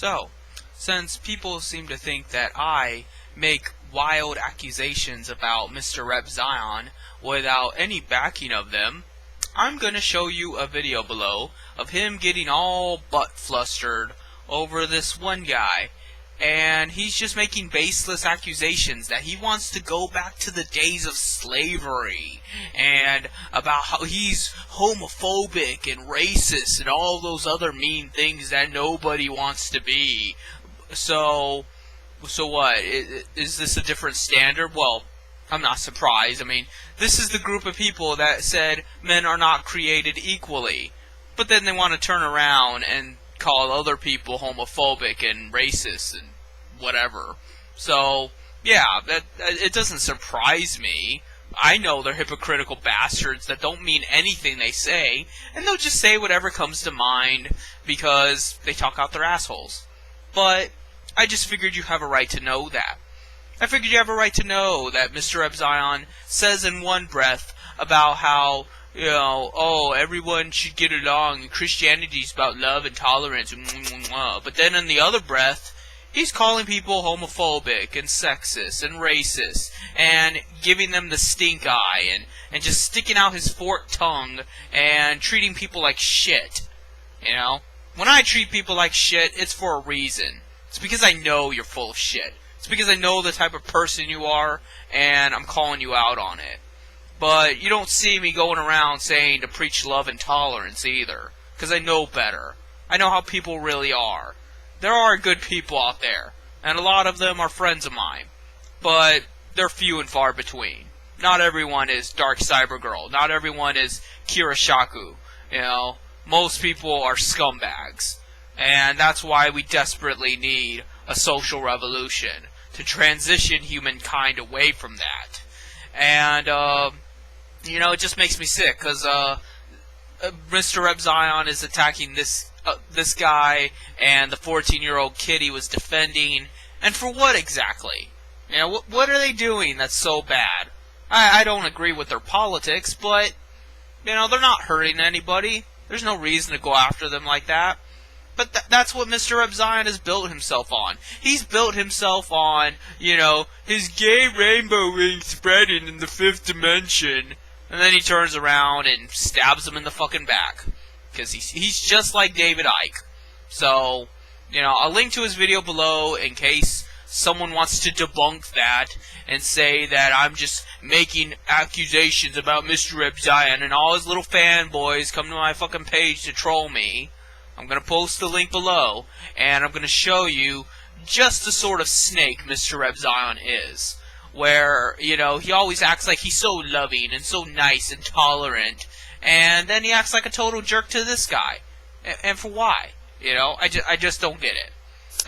So, since people seem to think that I make wild accusations about mrrepzion without any backing of them, I'm going to show you a video below of him getting all butt flustered over this one guy. And he's just making baseless accusations that he wants to go back to the days of slavery, and about how he's homophobic and racist and all those other mean things that nobody wants to be. So what? Is this a different standard? Well, I'm not surprised. I mean, this is the group of people that said men are not created equally. But then they want to turn around and call other people homophobic and racist and whatever. So, yeah, it doesn't surprise me. I know they're hypocritical bastards that don't mean anything they say, and they'll just say whatever comes to mind because they talk out their assholes. But I just figured you have a right to know that. I figured you have a right to know that mrrepzion says in one breath about how, you know, oh, everyone should get along, and Christianity's about love and tolerance, but then in the other breath, he's calling people homophobic and sexist and racist, and giving them the stink eye, and just sticking out his forked tongue, and treating people like shit, you know? When I treat people like shit, it's for a reason. It's because I know you're full of shit. It's because I know the type of person you are, and I'm calling you out on it. But you don't see me going around saying to preach love and tolerance either, because I know better. I know how people really are. There are good people out there, and a lot of them are friends of mine, but they're few and far between. Not everyone is Dark Cybergirl. Not everyone is Kirashaku. You know, most people are scumbags, and that's why we desperately need a social revolution to transition humankind away from that. And you know, it just makes me sick because mrrepzion is attacking this guy, and the 14-year-old kid he was defending, and for what exactly? You know, what are they doing that's so bad? I don't agree with their politics, but, you know, they're not hurting anybody. There's no reason to go after them like that. But that's what mrrepzion has built himself on. He's built himself on, you know, his gay rainbow wings spreading in the 5th dimension, and then he turns around and stabs him in the fucking back. Because he's just like David Icke. So, you know, I'll link to his video below in case someone wants to debunk that and say that I'm just making accusations about mrrepzion and all his little fanboys come to my fucking page to troll me. I'm going to post the link below, and I'm going to show you just the sort of snake mrrepzion is. Where, you know, he always acts like he's so loving and so nice and tolerant, and then he acts like a total jerk to this guy. And for why? You know, I just don't get it.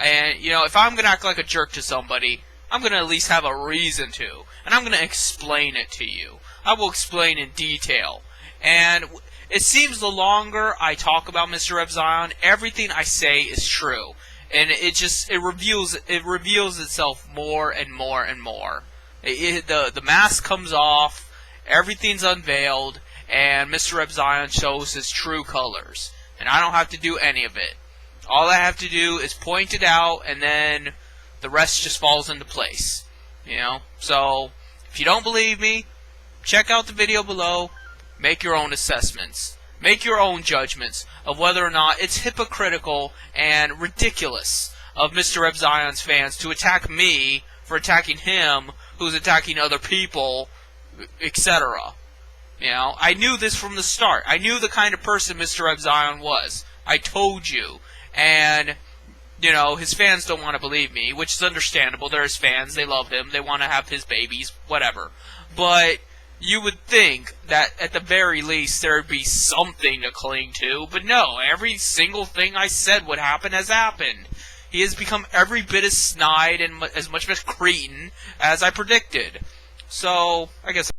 And, you know, if I'm going to act like a jerk to somebody, I'm going to at least have a reason to. And I'm going to explain it to you. I will explain in detail. And it seems the longer I talk about mrrepzion, everything I say is true. And it reveals itself more and more and more. The mask comes off, everything's unveiled, and mrrepzion shows his true colors. And I don't have to do any of it. All I have to do is point it out, and then the rest just falls into place. You know? So, if you don't believe me, check out the video below, make your own assessments. Make your own judgments of whether or not it's hypocritical and ridiculous of mrrepzion's fans to attack me for attacking him, who's attacking other people, etc. You know, I knew this from the start. I knew the kind of person mrrepzion was. I told you. And, you know, his fans don't want to believe me, which is understandable. They're his fans. They love him. They want to have his babies, whatever. But you would think that at the very least there would be something to cling to. But no, every single thing I said would happen has happened. He has become every bit as snide and as much of a cretin as I predicted. So, I guess